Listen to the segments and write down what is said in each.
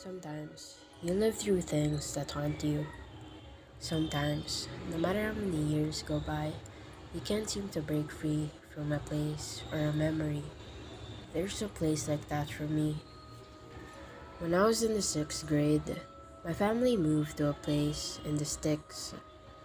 Sometimes you live through things that haunt you. Sometimes, no matter how many years go by, you can't seem to break free from a place or a memory. There's a place like that for me. When I was in the 6th grade, my family moved to a place in the sticks.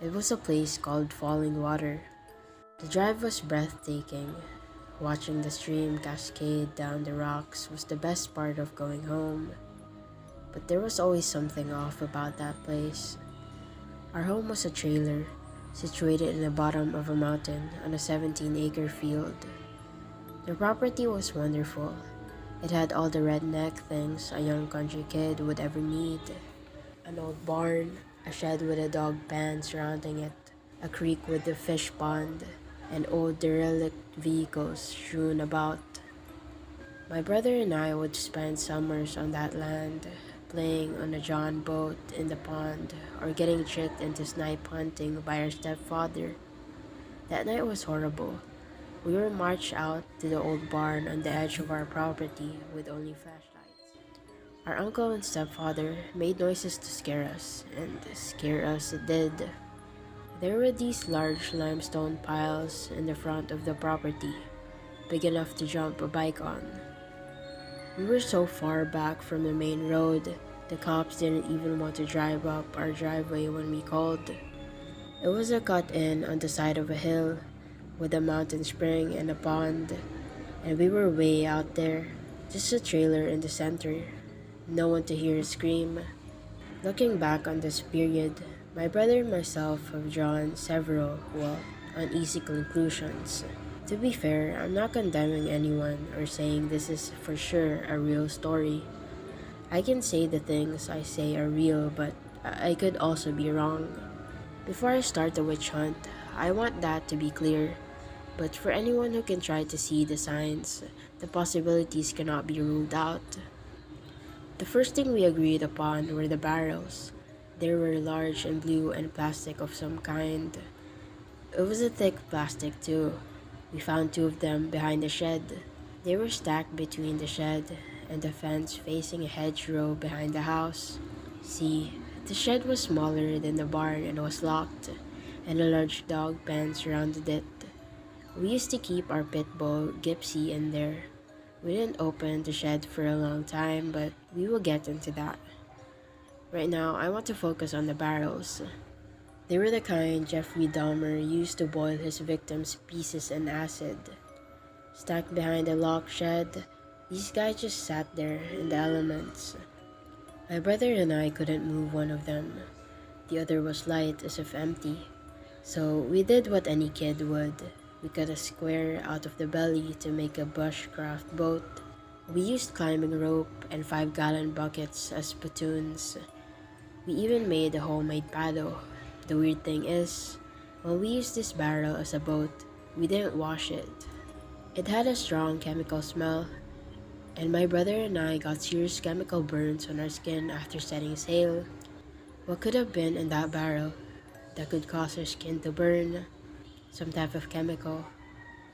It was a place called Falling Water. The drive was breathtaking. Watching the stream cascade down the rocks was the best part of going home. But there was always something off about that place. Our home was a trailer, situated in the bottom of a mountain on a 17-acre field. The property was wonderful. It had all the redneck things a young country kid would ever need. An old barn, a shed with a dog pen surrounding it, a creek with a fish pond, and old derelict vehicles strewn about. My brother and I would spend summers on that land, playing on a john boat in the pond, or getting tricked into snipe hunting by our stepfather. That night was horrible. We were marched out to the old barn on the edge of our property with only flashlights. Our uncle and stepfather made noises to scare us, and scare us it did. There were these large limestone piles in the front of the property, big enough to jump a bike on. We were so far back from the main road, the cops didn't even want to drive up our driveway when we called. It was a cut-in on the side of a hill, with a mountain spring and a pond, and we were way out there, just a trailer in the center, no one to hear us scream. Looking back on this period, my brother and myself have drawn several, uneasy conclusions. To be fair, I'm not condemning anyone or saying this is for sure a real story. I can say the things I say are real, but I could also be wrong. Before I start the witch hunt, I want that to be clear. But for anyone who can try to see the signs, the possibilities cannot be ruled out. The first thing we agreed upon were the barrels. They were large and blue and plastic of some kind. It was a thick plastic too. We found 2 of them behind the shed. They were stacked between the shed and the fence facing a hedgerow behind the house. See, the shed was smaller than the barn and was locked, and a large dog pen surrounded it. We used to keep our pit bull, Gypsy, in there. We didn't open the shed for a long time, but we will get into that. Right now, I want to focus on the barrels. They were the kind Jeffrey Dahmer used to boil his victims' pieces in acid. Stacked behind a locked shed, these guys just sat there in the elements. My brother and I couldn't move one of them. The other was light as if empty. So we did what any kid would. We cut a square out of the belly to make a bushcraft boat. We used climbing rope and 5-gallon buckets as spittoons. We even made a homemade paddle. The weird thing is, when we used this barrel as a boat, we didn't wash it. It had a strong chemical smell, and my brother and I got serious chemical burns on our skin after setting sail. What could have been in that barrel that could cause our skin to burn? Some type of chemical,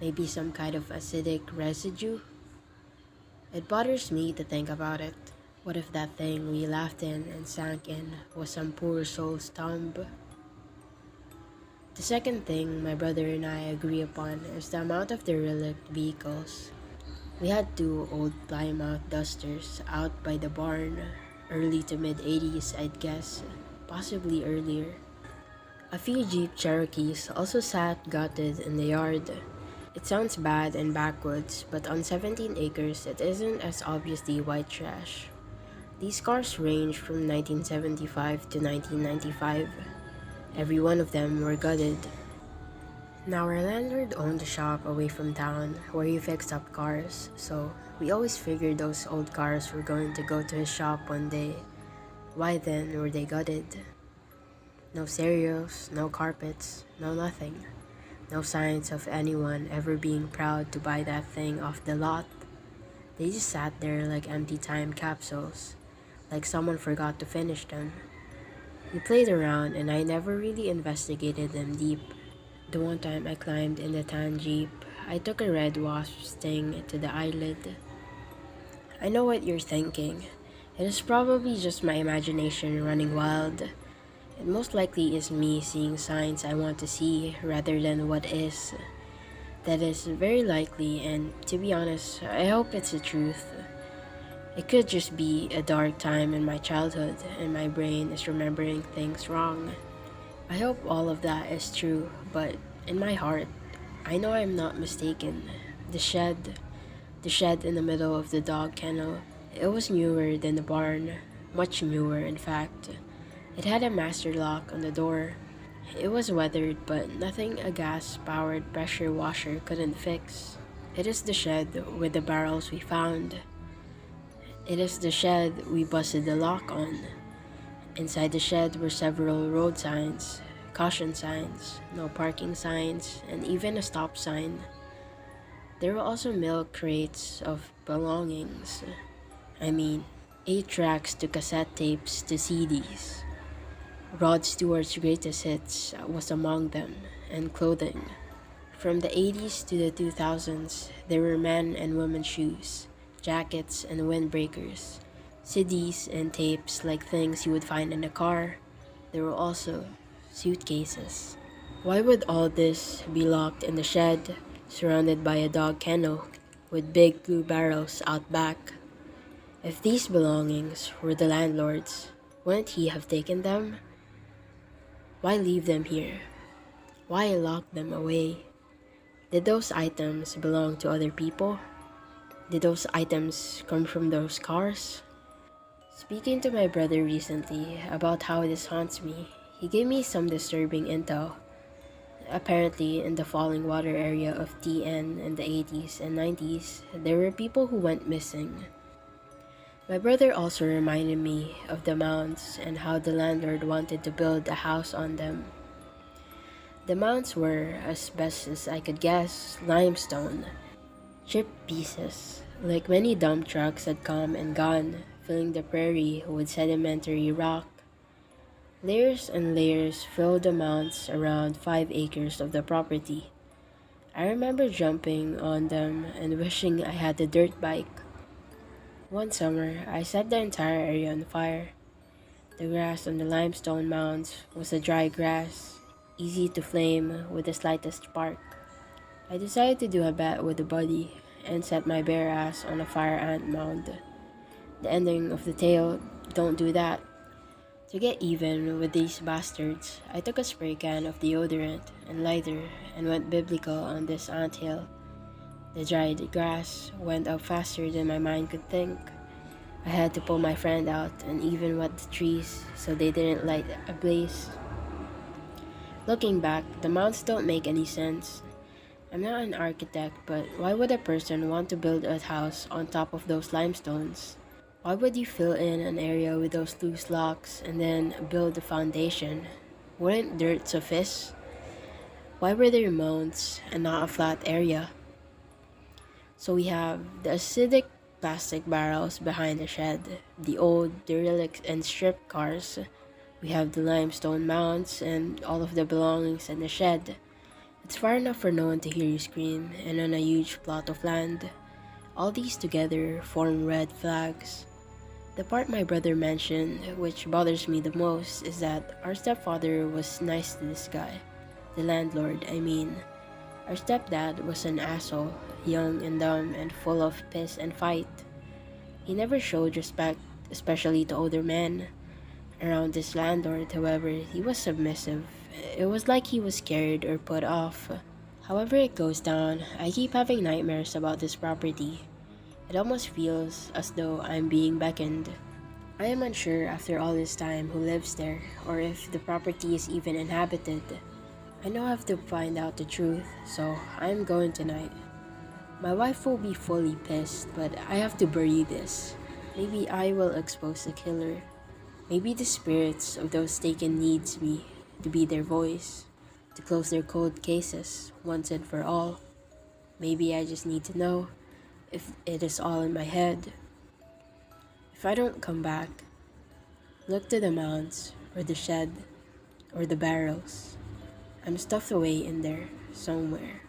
maybe some kind of acidic residue? It bothers me to think about it. What if that thing we laughed in and sank in was some poor soul's tomb? The second thing my brother and I agree upon is the amount of derelict vehicles. We had 2 old Plymouth Dusters out by the barn, early to mid-80s I'd guess, possibly earlier. A few Jeep Cherokees also sat gutted in the yard. It sounds bad and backwoods, but on 17 acres it isn't as obviously white trash. These cars range from 1975 to 1995. Every one of them were gutted. Now our landlord owned a shop away from town where he fixed up cars, so we always figured those old cars were going to go to his shop one day. Why then were they gutted? No cereals, no carpets, no nothing. No signs of anyone ever being proud to buy that thing off the lot. They just sat there like empty time capsules, like someone forgot to finish them. We played around and I never really investigated them deep. The one time I climbed in the tan Jeep, I took a red wasp sting to the eyelid. I know what you're thinking. It is probably just my imagination running wild. It most likely is me seeing signs I want to see rather than what is. That is very likely, and to be honest, I hope it's the truth. It could just be a dark time in my childhood and my brain is remembering things wrong. I hope all of that is true, but in my heart, I know I'm not mistaken. The shed, the shed in the middle of the dog kennel, it was newer than the barn, much newer in fact. It had a master lock on the door. It was weathered, but nothing a gas-powered pressure washer couldn't fix. It is the shed with the barrels we found. It is the shed we busted the lock on. Inside the shed were several road signs, caution signs, no parking signs, and even a stop sign. There were also milk crates of belongings. I mean, 8 tracks to cassette tapes to CDs. Rod Stewart's greatest hits was among them, and clothing. From the 80s to the 2000s, there were men and women's shoes, jackets and windbreakers, CDs and tapes like things you would find in a car. There were also suitcases. Why would all this be locked in the shed, surrounded by a dog kennel, with big blue barrels out back? If these belongings were the landlord's, wouldn't he have taken them? Why leave them here? Why lock them away? Did those items belong to other people? Did those items come from those cars? Speaking to my brother recently about how this haunts me, he gave me some disturbing intel. Apparently, in the Falling Water area of TN in the 80s and 90s, there were people who went missing. My brother also reminded me of the mounds and how the landlord wanted to build a house on them. The mounds were, as best as I could guess, limestone, chipped pieces, like many dump trucks had come and gone, filling the prairie with sedimentary rock. Layers and layers filled the mounds around 5 acres of the property. I remember jumping on them and wishing I had a dirt bike. One summer, I set the entire area on fire. The grass on the limestone mounds was a dry grass, easy to flame with the slightest spark. I decided to do a bet with a buddy and set my bare ass on a fire ant mound. The ending of the tale, don't do that. To get even with these bastards, I took a spray can of deodorant and lighter and went biblical on this anthill. The dried grass went up faster than my mind could think. I had to pull my friend out and even wet the trees so they didn't light a blaze. Looking back, the mounds don't make any sense. I'm not an architect, but why would a person want to build a house on top of those limestones? Why would you fill in an area with those loose locks and then build a foundation? Wouldn't dirt suffice? Why were there mounds and not a flat area? So we have the acidic plastic barrels behind the shed, the old derelict and stripped cars. We have the limestone mounds and all of the belongings in the shed. It's far enough for no one to hear you scream, and on a huge plot of land. All these together form red flags. The part my brother mentioned, which bothers me the most, is that our stepfather was nice to this guy. The landlord, I mean. Our stepdad was an asshole, young and dumb and full of piss and fight. He never showed respect, especially to older men. Around this landlord, however, he was submissive. It was like he was scared or put off. However it goes down, I keep having nightmares about this property. It almost feels as though I'm being beckoned. I am unsure after all this time who lives there, or if the property is even inhabited. I know I have to find out the truth, so I'm going tonight. My wife will be fully pissed, but I have to bury this. Maybe I will expose the killer. Maybe the spirits of those taken needs me to be their voice, to close their cold cases once and for all. Maybe I just need to know if it is all in my head. If I don't come back, look to the mounds, or the shed, or the barrels. I'm stuffed away in there somewhere.